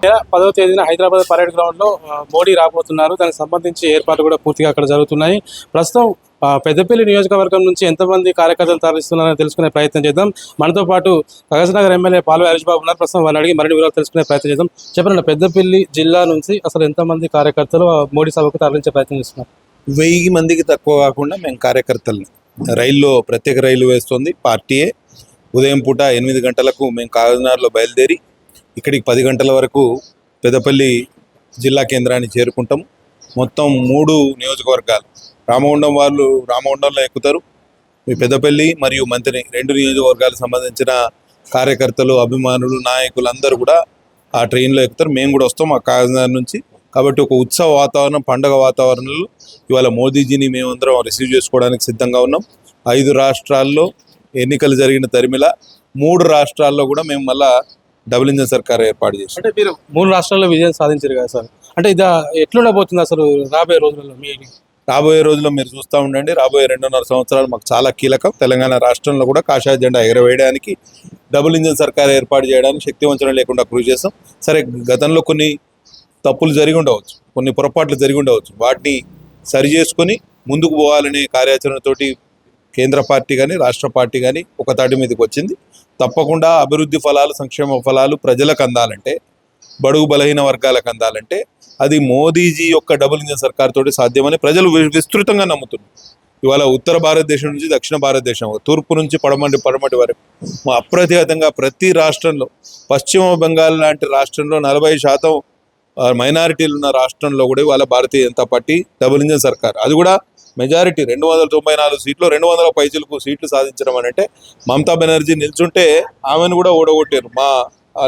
10వ తేదీన హైదరాబాద్ పరేడ్ గ్రౌండ్లో మోడీ రాబోతున్నారు. దానికి సంబంధించి ఏర్పాట్లు కూడా పూర్తిగా అక్కడ జరుగుతున్నాయి. ప్రస్తుతం పెద్దపల్లి నియోజకవర్గం నుంచి ఎంతమంది కార్యకర్తలు తరలిస్తున్నారని తెలుసుకునే ప్రయత్నం చేద్దాం. మనతో పాటు కాగజ్నగర్ ఎమ్మెల్యే పాల్వ హరీష్ బాబు ఉన్నారు. ప్రస్తుతం వారిని అడిగి మరిన్ని వివరాలు తెలుసుకునే ప్రయత్నం చేద్దాం. చెప్పండి, పెద్దపల్లి జిల్లా నుంచి అసలు ఎంతమంది కార్యకర్తలు మోడీ సభకు తరలించే ప్రయత్నం చేస్తున్నారు? 1000 మందికి తక్కువ కాకుండా మేము కార్యకర్తల్ని రైల్లో ప్రత్యేక రైలు వేస్తుంది పార్టీయే. ఉదయం పూట 8 గంటలకు మేము కాగజ్నగర్లో బయలుదేరి ఇక్కడికి 10 గంటల వరకు పెద్దపల్లి జిల్లా కేంద్రాన్ని చేరుకుంటాము. మొత్తం 3 నియోజకవర్గాలు, రామగుండం వాళ్ళు రామగుండంలో ఎక్కుతారు. మీ పెద్దపల్లి మరియు మంత్రి 2 నియోజకవర్గాలకు సంబంధించిన కార్యకర్తలు, అభిమానులు, నాయకులు అందరూ కూడా ఆ ట్రైన్లో ఎక్కుతారు. మేము కూడా వస్తాం ఆ కాగజ్నగర్ నుంచి. కాబట్టి ఒక ఉత్సవ వాతావరణం, పండగ వాతావరణంలో ఇవాళ మోదీజీని మేమందరం రిసీవ్ చేసుకోవడానికి సిద్ధంగా ఉన్నాం. 5 రాష్ట్రాల్లో ఎన్నికలు జరిగిన తరిమిల 3 రాష్ట్రాల్లో కూడా మేము మళ్ళా డబుల్ ఇంజన్ సర్కార్ ఏర్పాటు చేసాం. అంటే మీరు 3 రాష్ట్రాల్లో విజయం సాధించారు కదా సార్, అంటే ఇది ఎట్లుండబోతుంది అసలు రాబోయే రోజులలో? రాబోయే రోజుల్లో మీరు చూస్తూ ఉండండి. రాబోయే 2.5 సంవత్సరాలు మాకు చాలా కీలకం. తెలంగాణ రాష్ట్రంలో కూడా కాషాయ జెండా ఎగరవేయడానికి, డబుల్ ఇంజన్ సర్కార్ ఏర్పాటు చేయడానికి శక్తివంచన లేకుండా కృషి చేస్తాం. సరే, గతంలో కొన్ని తప్పులు జరిగి ఉండవచ్చు, కొన్ని పొరపాట్లు జరిగి ఉండవచ్చు. వాటిని సరి చేసుకొని ముందుకు పోవాలనే కార్యాచరణతోటి కేంద్ర పార్టీ కానీ రాష్ట్ర పార్టీ కానీ ఒక తాటి మీదకి వచ్చింది. తప్పకుండా అభివృద్ధి ఫలాలు, సంక్షేమ ఫలాలు ప్రజలకు అందాలంటే, బడుగు బలహీన వర్గాలకు అందాలంటే అది మోదీజీ యొక్క డబుల్ ఇంజన్ సర్కార్ తోటి సాధ్యమని ప్రజలు విస్తృతంగా నమ్ముతున్నారు. ఇవాళ ఉత్తర భారతదేశం నుంచి దక్షిణ భారతదేశం, తూర్పు నుంచి పడమటి వరకు అప్రతిహతంగా ప్రతి రాష్ట్రంలో, పశ్చిమ బెంగాల్ లాంటి రాష్ట్రంలో 40% మైనారిటీలు ఉన్న రాష్ట్రంలో కూడా ఇవాళ Bharatiya Janata party double engine సర్కార్, అది కూడా మెజారిటీ 294 సీట్లు, 200 పైచిలకు సీట్లు సాధించడం అని అంటే మమతా బెనర్జీ నిల్చుంటే ఆమెను కూడా ఓడగొట్టారు మా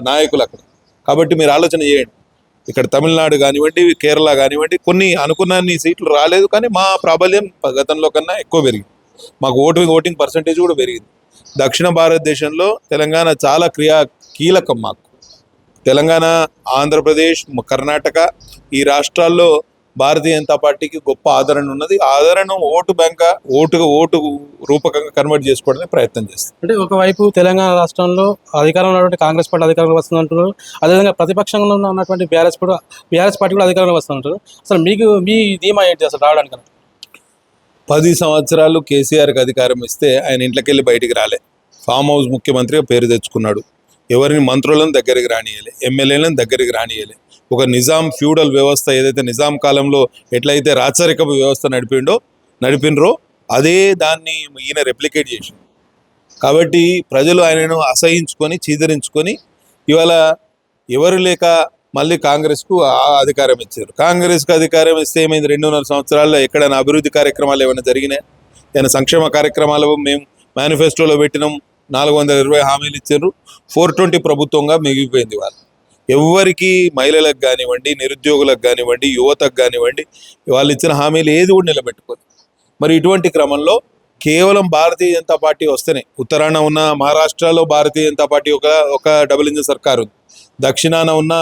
నాయకులు అక్కడ. కాబట్టి మీరు ఆలోచన చేయండి. ఇక్కడ తమిళనాడు కానివ్వండి, కేరళ కానివ్వండి, కొన్ని అనుకున్న సీట్లు రాలేదు, కానీ మా ప్రాబల్యం గతంలో కన్నా ఎక్కువ పెరిగింది. మాకు ఓటింగ్ పర్సంటేజ్ కూడా పెరిగింది. దక్షిణ భారతదేశంలో తెలంగాణ చాలా కీలకం. మాకు తెలంగాణ, ఆంధ్రప్రదేశ్, కర్ణాటక ఈ రాష్ట్రాల్లో భారతీయ జనతా పార్టీకి గొప్ప ఆదరణ ఉన్నది. ఆదరణ ఓటు రూపకంగా కన్వర్ట్ చేసుకోవడానికి ప్రయత్నం చేస్తుంది. అంటే ఒకవైపు తెలంగాణ రాష్ట్రంలో అధికారంలో ఉన్నటువంటి కాంగ్రెస్ పార్టీ అధికారంలో వస్తుందంటున్నారు, అదేవిధంగా ప్రతిపక్షంలో ఉన్నటువంటి బీఆర్ఎస్ పార్టీ కూడా అధికారంలో వస్తుంటారు. అసలు మీ ధీమా ఏంటి అసలు రావడానికి? 10 సంవత్సరాలు కేసీఆర్కి అధికారం ఇస్తే ఆయన ఇంట్లోకి వెళ్ళి బయటికి రాలే. ఫామ్ హౌస్ ముఖ్యమంత్రిగా పేరు తెచ్చుకున్నాడు. ఎవరిని మంత్రులను దగ్గరికి రానియలే, ఎమ్మెల్యేలను దగ్గరికి రానియలే. ఒక నిజాం ఫ్యూడల్ వ్యవస్థ, ఏదైతే నిజాం కాలంలో ఎట్లయితే రాచరికపు వ్యవస్థ నడిపినరో అదే దాన్ని ఈయన రెప్లికేట్ చేసిండు. కాబట్టి ప్రజలు ఆయనను అసహించుకొని, చీదరించుకొని ఇవాళ ఎవరు లేక మళ్ళీ కాంగ్రెస్కు అధికారం ఇచ్చారు. కాంగ్రెస్కు అధికారం ఇస్తే ఏమైంది? 2.5 సంవత్సరాల్లో ఎక్కడైనా అభివృద్ధి కార్యక్రమాలు ఏమైనా జరిగినాయి? ఏమైనా సంక్షేమ కార్యక్రమాలు మేము మేనిఫెస్టోలో పెట్టినాం, 420 హామీలు ఇచ్చారు. 420 ప్రభుత్వంగా మిగిలిపోయింది. వాళ్ళు ఎవరికి, మహిళలకు కానివ్వండి, నిరుద్యోగులకు కానివ్వండి, యువతకు కానివ్వండి, వాళ్ళు ఇచ్చిన హామీలు ఏది కూడా నిలబెట్టుకోదు. మరి ఇటువంటి క్రమంలో కేవలం భారతీయ జనతా పార్టీ వస్తేనే, ఉత్తరాన ఉన్న మహారాష్ట్రలో భారతీయ జనతా పార్టీ ఒక డబుల్ ఇంజన్ సర్కార్ ఉంది, దక్షిణాన ఉన్న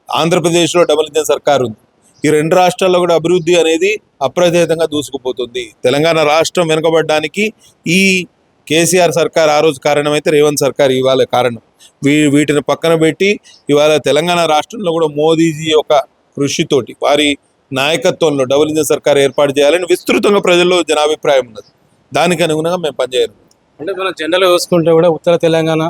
ఆంధ్రప్రదేశ్లో డబుల్ ఇంజన్ సర్కార్ ఉంది. ఈ 2 రాష్ట్రాల్లో కూడా అభివృద్ధి అనేది అప్రతిహతంగా దూసుకుపోతుంది. తెలంగాణ రాష్ట్రం వెనుకబడడానికి ఈ కేసీఆర్ సర్కార్ ఆ రోజు కారణమైతే రేవంత్ సర్కార్ ఇవాళ కారణం. వీటిని పక్కన పెట్టి ఇవాళ తెలంగాణ రాష్ట్రంలో కూడా మోదీజీ యొక్క కృషితోటి, వారి నాయకత్వంలో డబుల్ ఇంజన్ సర్కార్ ఏర్పాటు చేయాలని విస్తృతంగా ప్రజల్లో జనాభిప్రాయం ఉన్నది. దానికి అనుగుణంగా మేము పనిచేయాలి. అంటే మనం జనరల్గా చూసుకుంటే కూడా ఉత్తర తెలంగాణ,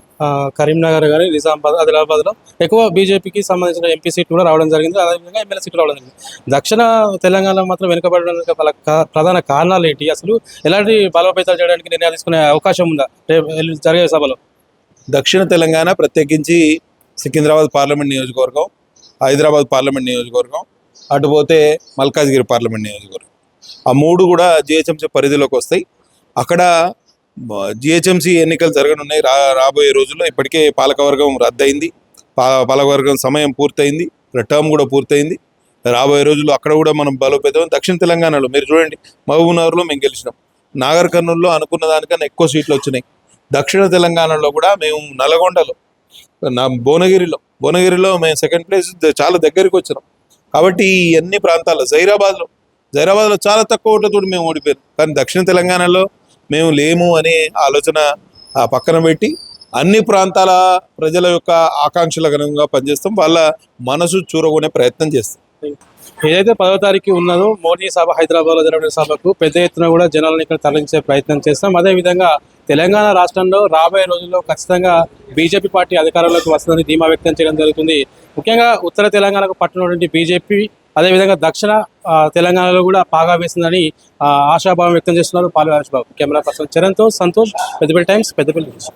కరీంనగర్ కానీ, నిజామాబాద్, ఆదిలాబాద్లో ఎక్కువ బీజేపీకి సంబంధించిన ఎంపీ సీట్లు కూడా రావడం జరిగింది, అదేవిధంగా ఎమ్మెల్యే సీట్లు రావడం జరిగింది. దక్షిణ తెలంగాణ మాత్రం వెనుకబడడానికి వాళ్ళ ప్రధాన కారణాలు ఏంటి? అసలు ఎలాంటి బలోపేతాలు చేయడానికి నిర్ణయాలు తీసుకునే అవకాశం ఉందా జరిగే సభలో? దక్షిణ తెలంగాణ ప్రత్యేకించి సికింద్రాబాద్ పార్లమెంట్ నియోజకవర్గం, హైదరాబాద్ పార్లమెంట్ నియోజకవర్గం, అటుపోతే మల్కాజ్గిరి పార్లమెంట్ నియోజకవర్గం, ఆ 3 కూడా జిహెచ్ఎంసీ పరిధిలోకి వస్తాయి. అక్కడ జిహెచ్ఎంసీ ఎన్నికలు జరగనున్నాయి రాబోయే రోజుల్లో. ఇప్పటికే పాలకవర్గం రద్దయింది, పాలకవర్గం సమయం పూర్తయింది, టర్మ్ కూడా పూర్తయింది. రాబోయే రోజుల్లో అక్కడ కూడా మనం బలోపేతం. దక్షిణ తెలంగాణలో మీరు చూడండి, మహబూబ్నగర్లో మేము గెలిచినాం, నాగర్ కర్నూలులో అనుకున్న దానికన్నా ఎక్కువ సీట్లు వచ్చినాయి. దక్షిణ తెలంగాణలో కూడా మేము నల్గొండలో, భువనగిరిలో మేము 2nd ప్లేస్, చాలా దగ్గరికి వచ్చినాం. కాబట్టి ఈ అన్ని ప్రాంతాల్లో, జైరాబాద్లో చాలా తక్కువ ఓట్లతో మేము ఓడిపోయాం. కానీ దక్షిణ తెలంగాణలో మేము లేము అనే ఆలోచన పక్కన పెట్టి అన్ని ప్రాంతాల ప్రజల యొక్క ఆకాంక్షలకు అనుగుణంగా పనిచేస్తాం. వాళ్ళ మనసు చూరగొనే ప్రయత్నం చేస్తాం. ఏదైతే 10వ తారీఖు ఉన్నదో మోడీ సభ హైదరాబాద్లో జరిగిన సభకు పెద్ద ఎత్తున కూడా జనాలను ఇక్కడ తరలించే ప్రయత్నం చేస్తాం. అదేవిధంగా తెలంగాణ రాష్ట్రంలో రాబోయే రోజుల్లో ఖచ్చితంగా బీజేపీ పార్టీ అధికారంలోకి వస్తుందని ధీమా వ్యక్తం చేయడం జరుగుతుంది. ముఖ్యంగా ఉత్తర తెలంగాణకు పట్టినటువంటి బీజేపీ అదేవిధంగా దక్షిణ తెలంగాణలో కూడా పాగా వేసిందని ఆశాభావం వ్యక్తం చేస్తున్నారు పాలు హరీష్ బాబు. కెమెరా పర్సన్ చరణ్తో సంతోష్, పెద్దపల్లి టైమ్స్, పెద్దపల్లి నుంచి.